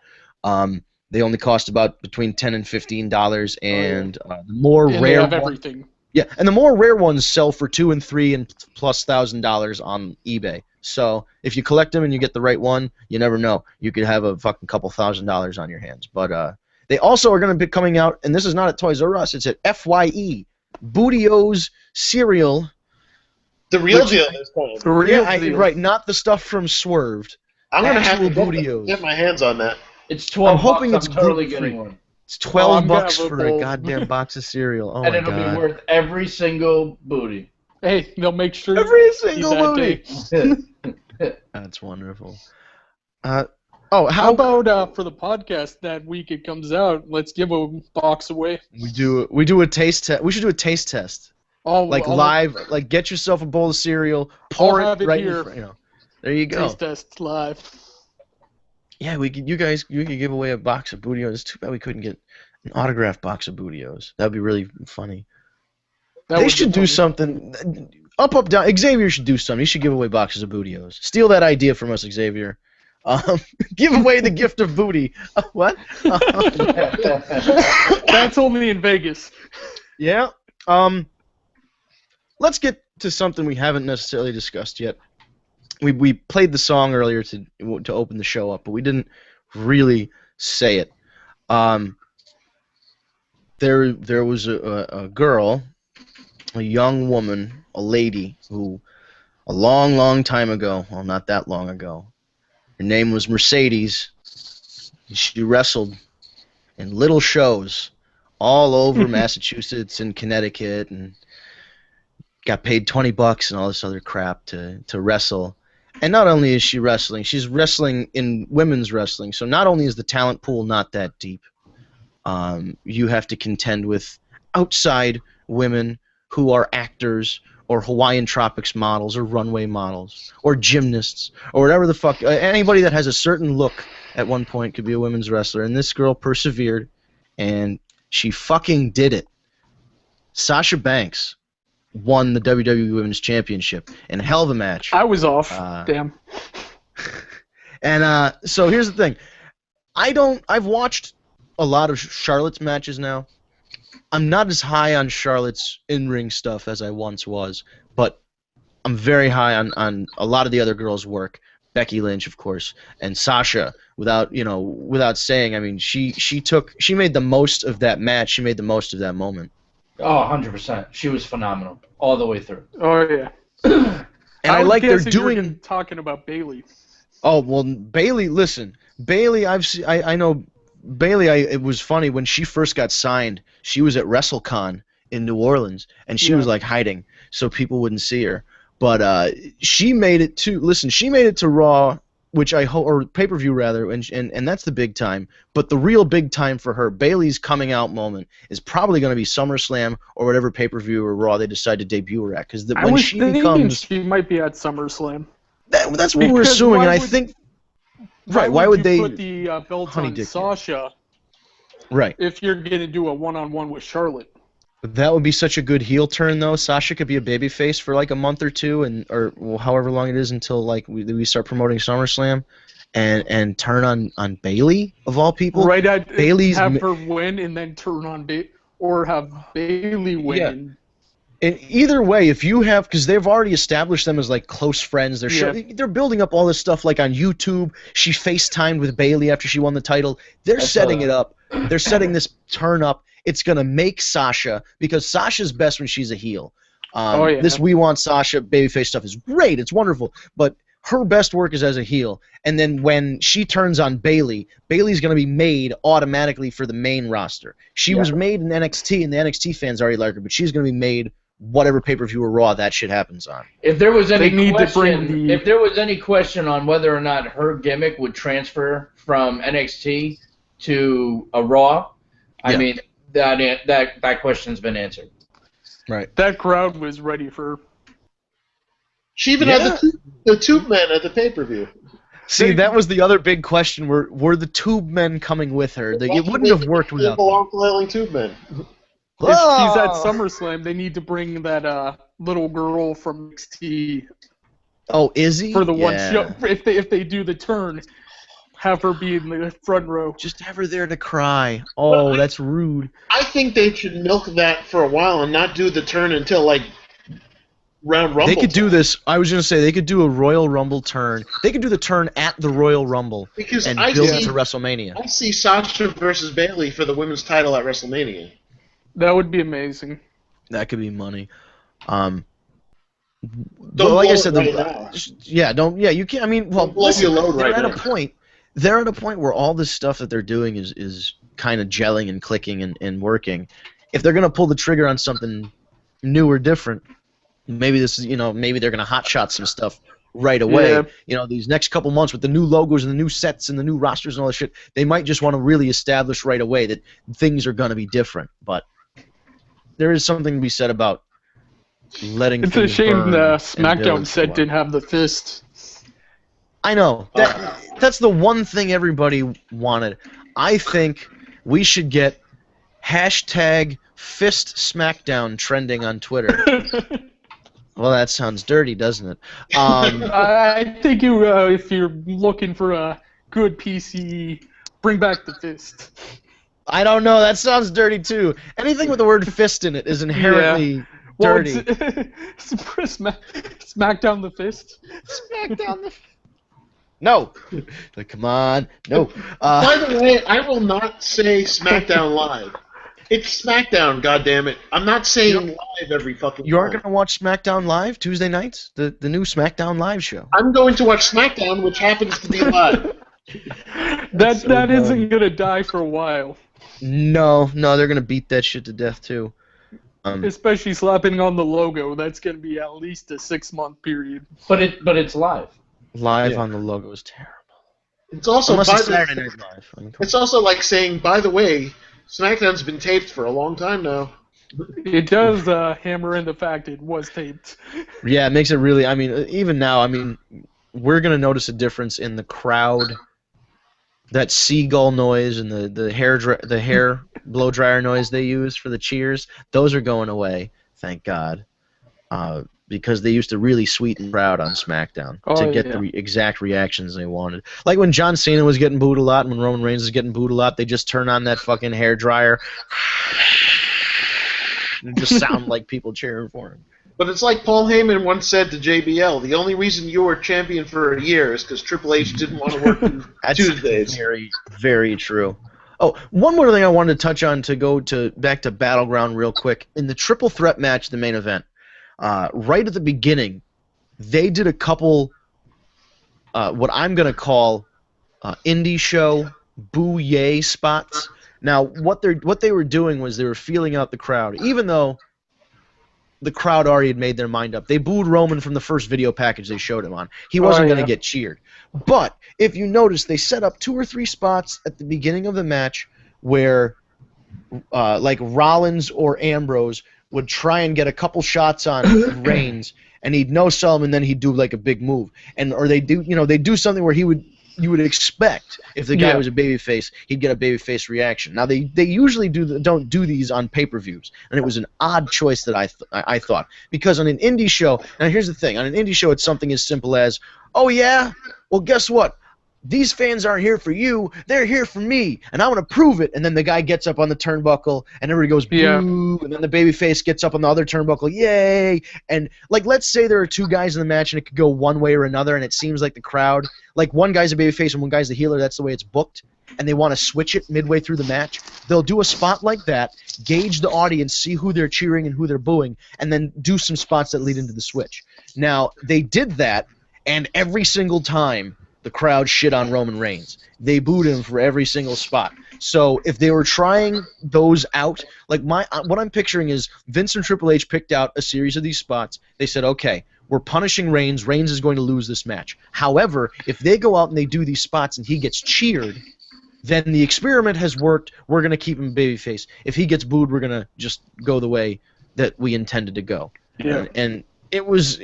They only cost about between $10 and $15, and the more rare they have everything. Yeah, and the more rare ones sell for $2,000 and $3,000 and plus $1,000 on eBay. So if you collect them and you get the right one, you never know. You could have a fucking couple $1,000s on your hands. But they also are going to be coming out, and this is not at Toys R Us. It's at FYE, Bootio's cereal. The real deal is called. The real deal. Right, not the stuff from Swerved. I'm going to have to Bootio's. get my hands on that. It's $12. I'm hoping it's totally gluten-free. getting one. It's $12 gonna for have a a bowl. goddamn box of cereal. Oh And my it'll god. be worth every single booty. Hey, they'll make sure Every you single that movie. day. That's wonderful. How How about for the podcast that week it comes out? Let's give a box away. we do a taste test. We should do a taste test. Like live, like get yourself a bowl of cereal, pour have it it right here. in front, you know. There you go. Taste test live. Yeah, you could give away a box of Bootios. It's too bad we couldn't get an autographed box of Bootios. That'd be really funny. They should do something. Up, down. Xavier should do something. He should give away boxes of Bootios. Steal that idea from us, Xavier. Give away the gift of booty. What? That's only in Vegas. Yeah. Let's get to something we haven't necessarily discussed yet. We played the song earlier to open the show up, but we didn't really say it. There was a girl, a young woman, a lady who, a long time ago, well, not that long ago, her name was Mercedes. She wrestled in little shows all over Massachusetts and Connecticut, and got paid $20 and all this other crap to wrestle. And not only is she wrestling, she's wrestling in women's wrestling. So not only is the talent pool not that deep, you have to contend with outside women who are actors or Hawaiian Tropics models or runway models or gymnasts or whatever the fuck. Anybody that has a certain look at one point could be a women's wrestler. And this girl persevered, and she fucking did it. Sasha Banks won the WWE Women's Championship in a hell of a match. I was off. Damn. And so here's the thing. I've watched a lot of Charlotte's matches now. I'm not as high on Charlotte's in-ring stuff as I once was, but I'm very high on a lot of the other girls' work. Becky Lynch, of course, and Sasha. Without saying, I mean, she made the most of that match. She made the most of that moment. Oh, 100%. She was phenomenal all the way through. Oh yeah. And I like they're you're doing talking about Bayley. Oh well, Bayley. Listen, Bayley. I know Bayley. It was funny when she first got signed. She was at WrestleCon in New Orleans, and she was like hiding so people wouldn't see her. But she made it to. Listen, she made it to Raw, which I hope, or pay-per-view rather, and that's the big time. But the real big time for her, Bayley's coming out moment, is probably going to be SummerSlam or whatever pay-per-view or Raw they decide to debut her at. Because when she becomes, she might be at SummerSlam. That's what we're assuming, and I think. Right? Why would they put the belt on Sasha? Right. If you're going to do a one-on-one with Charlotte. That would be such a good heel turn, though. Sasha could be a babyface for like a month or two, or however long it is until like we start promoting SummerSlam, and turn on Bayley of all people. Right, I'd Bayley's have her win and then turn on or have Bayley win. Yeah. And either way, if you have, because they've already established them as like close friends, they're building up all this stuff like on YouTube. She FaceTimed with Bayley after she won the title. They're setting it up. They're setting this turn up. It's gonna make Sasha, because Sasha's best when she's a heel. This We Want Sasha babyface stuff is great. It's wonderful, but her best work is as a heel. And then when she turns on Bayley, Bayley's gonna be made automatically for the main roster. She was made in NXT, and the NXT fans already like her, but she's gonna be made whatever pay-per-view or Raw that shit happens on. If there was any if there was any question on whether or not her gimmick would transfer from NXT to a Raw, I mean that question's been answered. Right. That crowd was ready for. She even had the tube men at the pay-per-view. See, that was the other big question. Were the tube men coming with her? It wouldn't have worked without them. Belong flailing tube men. If she's at SummerSlam, they need to bring that little girl from NXT. Oh, Izzy? For the one show. If they do the turn, have her be in the front row. Just have her there to cry. Oh, that's rude. I think they should milk that for a while and not do the turn until like round Rumble. They could do this. I was going to say they could do a Royal Rumble turn. They could do the turn at the Royal Rumble because and build it to WrestleMania. I see Sasha versus Bayley for the women's title at WrestleMania. That would be amazing. That could be money. Like I said, you can't. I mean, well, listen, they're at a point where all this stuff that they're doing is kind of gelling and clicking and working. If they're gonna pull the trigger on something new or different, maybe this is maybe they're gonna hotshot some stuff right away. Yeah. These next couple months with the new logos and the new sets and the new rosters and all that shit, they might just want to really establish right away that things are gonna be different. But there is something to be said about letting. It's a things shame burn the and SmackDown build for a set while. didn't have the fist. I know. That's the one thing everybody wanted. I think we should get hashtag Fist Smackdown trending on Twitter. Well, that sounds dirty, doesn't it? I think if you're looking for a good PC, bring back the fist. I don't know. That sounds dirty, too. Anything with the word fist in it is inherently dirty. Smackdown the fist. Smackdown the No. Like, come on. No. By the way, I will not say SmackDown Live. It's SmackDown, goddammit. I'm not saying live every fucking You aren't time. going to watch SmackDown Live Tuesday nights? The new SmackDown Live show. I'm going to watch SmackDown, which happens to be live. That isn't going to die for a while. No, they're going to beat that shit to death, too. Especially slapping on the logo. That's going to be at least a 6-month period. But it's live. Live on the logo is terrible. It's also Unless it's Saturday Night Live. I mean, It's also like saying, by the way, SmackDown's been taped for a long time now. It does hammer in the fact it was taped. yeah, it makes it really. I mean, even now, I mean, we're gonna notice a difference in the crowd. That seagull noise and the hair blow dryer noise they use for the cheers, those are going away. Thank God. Because they used to really sweeten the crowd on SmackDown to get the exact reactions they wanted. Like when John Cena was getting booed a lot and when Roman Reigns was getting booed a lot, they just turn on that fucking hair dryer and it just sound like people cheering for him. But it's like Paul Heyman once said to JBL, the only reason you were champion for a year is because Triple H didn't want to work That's Tuesdays. very, very true. Oh, one more thing I wanted to touch on to go back to Battleground real quick. In the triple threat match, the main event, right at the beginning, they did a couple, what I'm going to call indie show boo-yay spots. Now, what they were doing was they were feeling out the crowd, even though the crowd already had made their mind up. They booed Roman from the first video package they showed him on. He wasn't going to get cheered. But if you notice, they set up 2 or 3 spots at the beginning of the match where, like Rollins or Ambrose would try and get a couple shots on Reigns, and he'd no-sell him, and then he'd do like a big move, or they do something where you would expect if the guy was a babyface, he'd get a babyface reaction. Now they usually don't do these on pay-per-views, and it was an odd choice that I thought, because on an indie show, now here's the thing, on an indie show it's something as simple as, oh yeah, well guess what? These fans aren't here for you, they're here for me, and I'm going to prove it. And then the guy gets up on the turnbuckle, and everybody goes, boo, and then the babyface gets up on the other turnbuckle, yay! And, like, let's say there are 2 guys in the match, and it could go one way or another, and it seems like the crowd, like one guy's a babyface and one guy's the healer, that's the way it's booked, and they want to switch it midway through the match. They'll do a spot like that, gauge the audience, see who they're cheering and who they're booing, and then do some spots that lead into the switch. Now, they did that, and every single time, the crowd shit on Roman Reigns. They booed him for every single spot. So if they were trying those out, like what I'm picturing is Vince and Triple H picked out a series of these spots. They said, okay, we're punishing Reigns. Reigns is going to lose this match. However, if they go out and they do these spots and he gets cheered, then the experiment has worked. We're going to keep him babyface. If he gets booed, we're going to just go the way that we intended to go. Yeah. And it was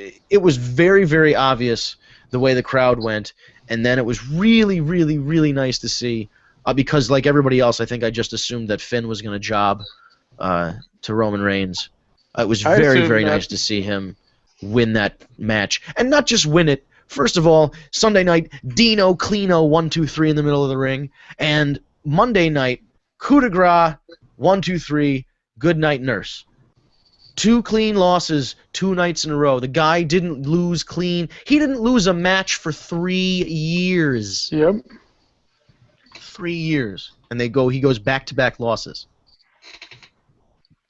very, very obvious the way the crowd went. And then it was really, really, really nice to see, because like everybody else, I think I just assumed that Finn was going to job to Roman Reigns. It was very, very nice to see him win that match. And not just win it. First of all, Sunday night, Dino, Clino, 1, 2, 3 in the middle of the ring. And Monday night, coup de grace, 1, 2, 3, good night nurse. 2 clean losses 2 nights in a row. The guy didn't lose clean. He didn't lose a match for 3 years. Yep. 3 years. And he goes back-to-back losses.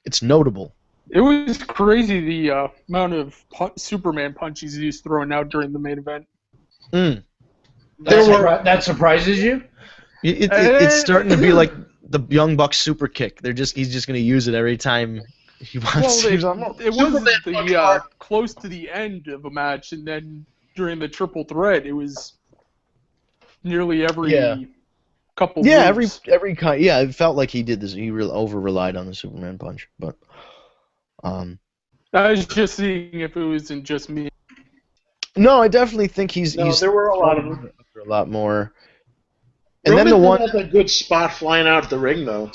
It's notable. It was crazy the amount of Superman punches he was throwing out during the main event. That surprises you? It's starting to be like the Young Bucks super kick. He's just going to use it every time he wants to. It was close to the end of a match, and then during the triple threat, it was nearly every couple. Yeah, moves. every kind. Yeah, it felt like he did this. He really over relied on the Superman punch, but I was just seeing if it wasn't just me. No, I definitely think he's. There were a lot of them. A lot more. And Roman then the one had a good spot flying out of the ring, though.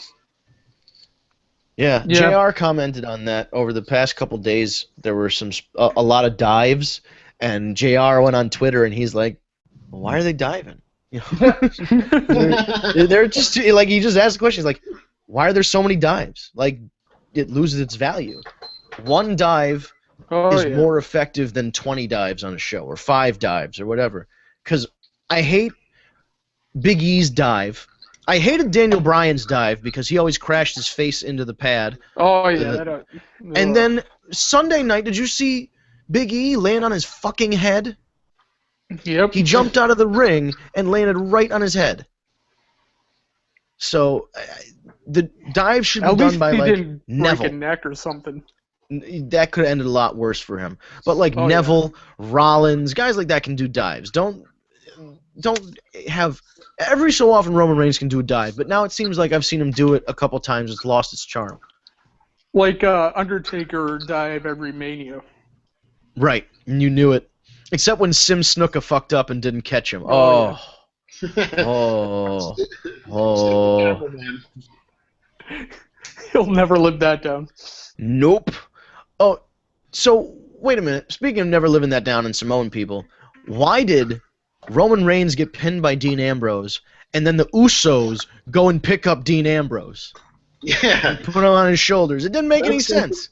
Yeah, JR commented on that over the past couple days. There were a lot of dives, and JR went on Twitter and he's like, "Why are they diving?" You know, they're just like he just asked the question. He's like, "Why are there so many dives? Like, it loses its value. One dive is more effective than 20 dives on a show, or 5 dives, or whatever." Because I hate Big E's dive. I hated Daniel Bryan's dive because he always crashed his face into the pad. Oh, yeah. And then Sunday night, did you see Big E land on his fucking head? Yep. He jumped out of the ring and landed right on his head. So the dive should be done by like Neville. Break a neck or something. That could have ended a lot worse for him. But like Neville, Rollins, guys like that can do dives. Don't have every so often Roman Reigns can do a dive, but now it seems like I've seen him do it a couple times. It's lost its charm. Like Undertaker dive every Mania. Right, and you knew it. Except when Sim Snuka fucked up and didn't catch him. Yeah. He'll never live that down. Nope. Oh, so wait a minute. Speaking of never living that down and Samoan people, why did Roman Reigns get pinned by Dean Ambrose, and then the Usos go and pick up Dean Ambrose? Yeah. Put him on his shoulders. It didn't make any sense.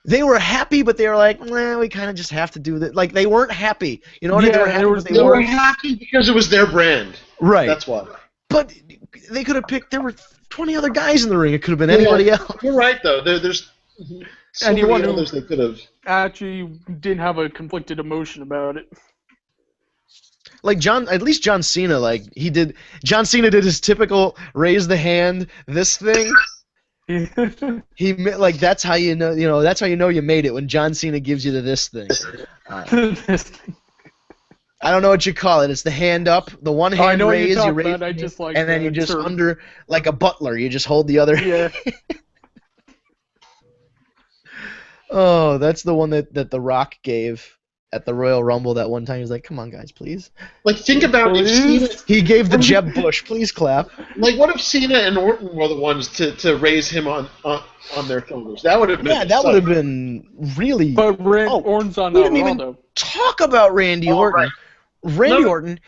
They were happy, but they were like, nah, we kind of just have to do that. Like, they weren't happy. You know what I mean? They were happy because it was their brand. Right. That's why. But they could have picked, there were 20 other guys in the ring. It could have been anybody else. You're right, though. There's so many others they could have. Actually didn't have a conflicted emotion about it. Like at least John Cena, John Cena did his typical raise the hand, this thing. That's how you know, that's how you know you made it, when John Cena gives you this thing. I don't know what you call it. It's the hand up, the one hand raise, you raise, and then you just under, like a butler, you just hold the other. Yeah. Oh, that's the one that The Rock gave at the Royal Rumble that one time. He was like, "Come on, guys, please." Like, think about if Cena... He gave the Jeb Bush, "Please clap." Like, what if Cena and Orton were the ones to raise him on their shoulders? That would have been... Yeah, that would have been really... But Orton's on we didn't even talk about Randy Orton. Right. Orton...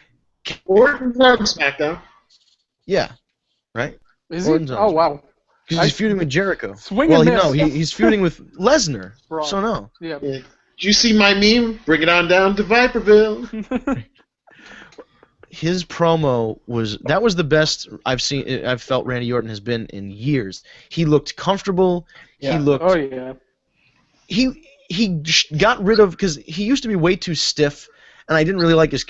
Orton's on SmackDown. Yeah, right? Is he? Oh, wow. Because he's feuding with Jericho. He's feuding with Lesnar. Right. So no. Yeah. Did you see my meme? Bring it on down to Viperville. His promo was the best I've felt Randy Orton has been in years. He looked comfortable. Yeah. He looked. Oh yeah. He got rid of, because he used to be way too stiff, and I didn't really like his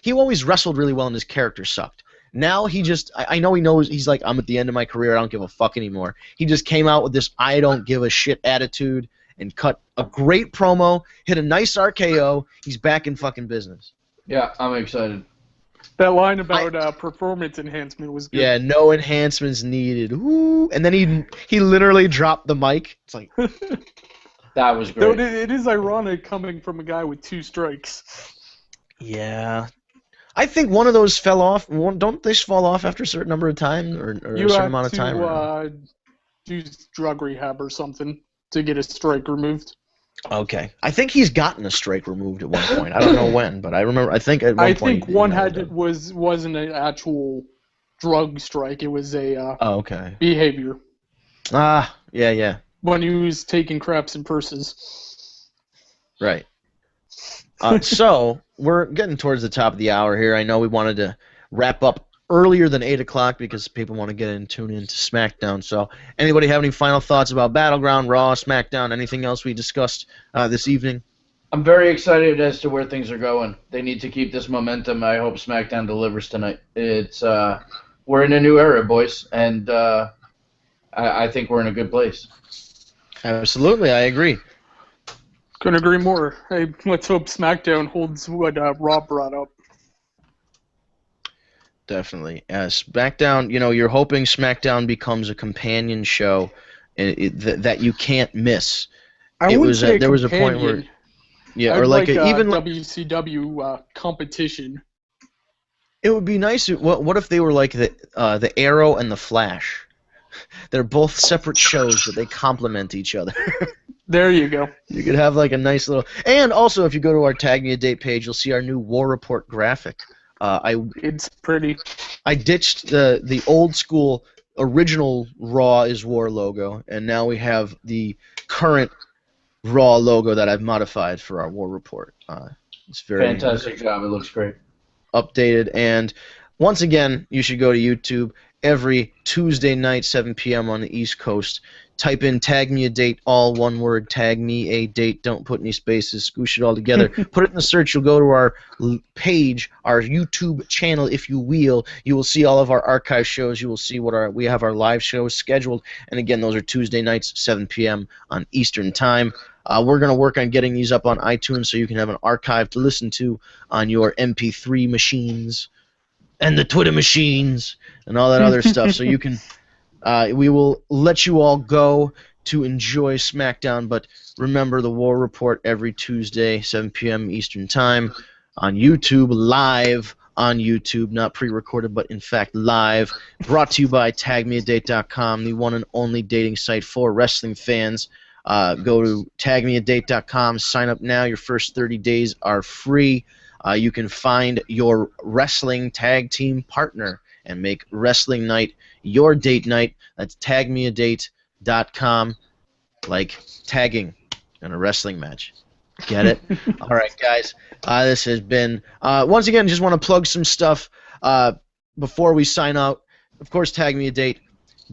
he always wrestled really well and his character sucked. Now he just, I know he knows, he's like, I'm at the end of my career, I don't give a fuck anymore. He just came out with this I don't give a shit attitude and cut a great promo, hit a nice RKO, he's back in fucking business. Yeah, I'm excited. That line about performance enhancement was good. Yeah, no enhancements needed. Ooh. And then he literally dropped the mic. It's like... That was great. It is ironic coming from a guy with 2 strikes. Yeah. I think one of those fell off. Don't they fall off after a certain number of time, or a certain amount of time? You have to do drug rehab or something to get a strike removed. Okay. I think he's gotten a strike removed at one point. I don't know when, but I remember. I think at one point. I think one wasn't an actual drug strike. It was a behavior. Ah, yeah. When he was taking craps in purses. Right. So we're getting towards the top of the hour here. I know we wanted to wrap up earlier than 8 o'clock because people want to get in and tune in to SmackDown. So anybody have any final thoughts about Battleground, Raw, SmackDown, anything else we discussed this evening? I'm very excited as to where things are going. They need to keep this momentum. I hope SmackDown delivers tonight. It's we're in a new era, boys, and I think we're in a good place. Absolutely, I agree. Couldn't agree more. Hey, let's hope SmackDown holds what Rob brought up. Definitely. SmackDown, you're hoping SmackDown becomes a companion show that you can't miss. There was a point where, I'd or like even WCW competition. It would be nice. What if they were like the Arrow and the Flash? They're both separate shows, but they complement each other. There you go. You could have like a nice little. And also, if you go to our Tag Me a Date page, you'll see our new War Report graphic. It's pretty. I ditched the old school original Raw is War logo, and now we have the current Raw logo that I've modified for our War Report. It's very fantastic job. It looks great. Updated, and once again, you should go to YouTube every Tuesday night, 7 p.m. on the East Coast. Type in Tag Me a Date, all one word, Tag Me a Date. Don't put any spaces, scoosh it all together. Put it in the search. You'll go to our page, our YouTube channel, if you will. You will see all of our archive shows. You will see we have our live shows scheduled. And again, those are Tuesday nights, 7 p.m. on Eastern Time. We're going to work on getting these up on iTunes so you can have an archive to listen to on your MP3 machines and the Twitter machines and all that other stuff. So you can... we will let you all go to enjoy SmackDown, but remember the War Report every Tuesday, 7 p.m. Eastern Time on YouTube, live on YouTube, not pre-recorded, but in fact live. Brought to you by TagMeADate.com, the one and only dating site for wrestling fans. Go to TagMeADate.com, sign up now. Your first 30 days are free. You can find your wrestling tag team partner and make wrestling night your date night. That's tagmeadate.com, like tagging in a wrestling match. Get it? All right, guys. This has been, once again, just want to plug some stuff before we sign out. Of course, Tag Me a Date.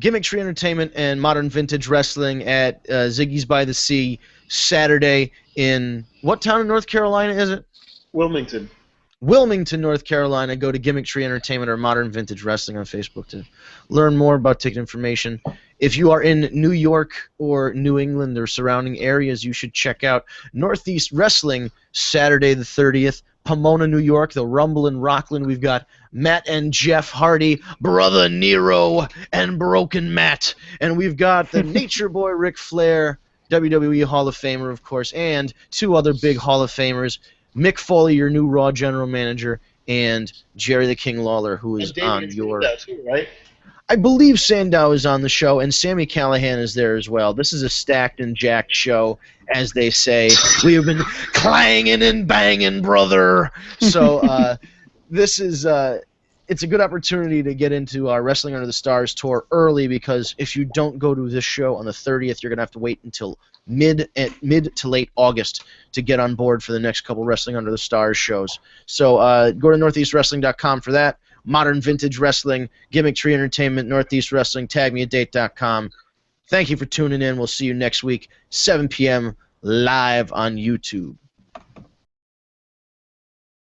Gimmick Tree Entertainment and Modern Vintage Wrestling at Ziggy's by the Sea, Saturday in, what town in North Carolina is it? Wilmington. Wilmington, North Carolina. Go to Gimmick Tree Entertainment or Modern Vintage Wrestling on Facebook to learn more about ticket information. If you are in New York or New England or surrounding areas, you should check out Northeast Wrestling, Saturday the 30th, Pomona, New York, the Rumble in Rockland. We've got Matt and Jeff Hardy, Brother Nero, and Broken Matt. And we've got the Nature Boy Ric Flair, WWE Hall of Famer, of course, and two other big Hall of Famers, Mick Foley, your new Raw general manager, and Jerry the King Lawler, who is on your... Too, right? I believe Sandow is on the show, and Sammy Callahan is there as well. This is a stacked and jacked show, as they say. We have been clanging and banging, brother. So this is... it's a good opportunity to get into our Wrestling Under the Stars tour early, because if you don't go to this show on the 30th, you're going to have to wait until mid to late August to get on board for the next couple Wrestling Under the Stars shows. So go to northeastwrestling.com for that. Modern Vintage Wrestling, Gimmick Tree Entertainment, Northeast Wrestling, TagMeADate.com. Thank you for tuning in. We'll see you next week, 7 p.m. live on YouTube.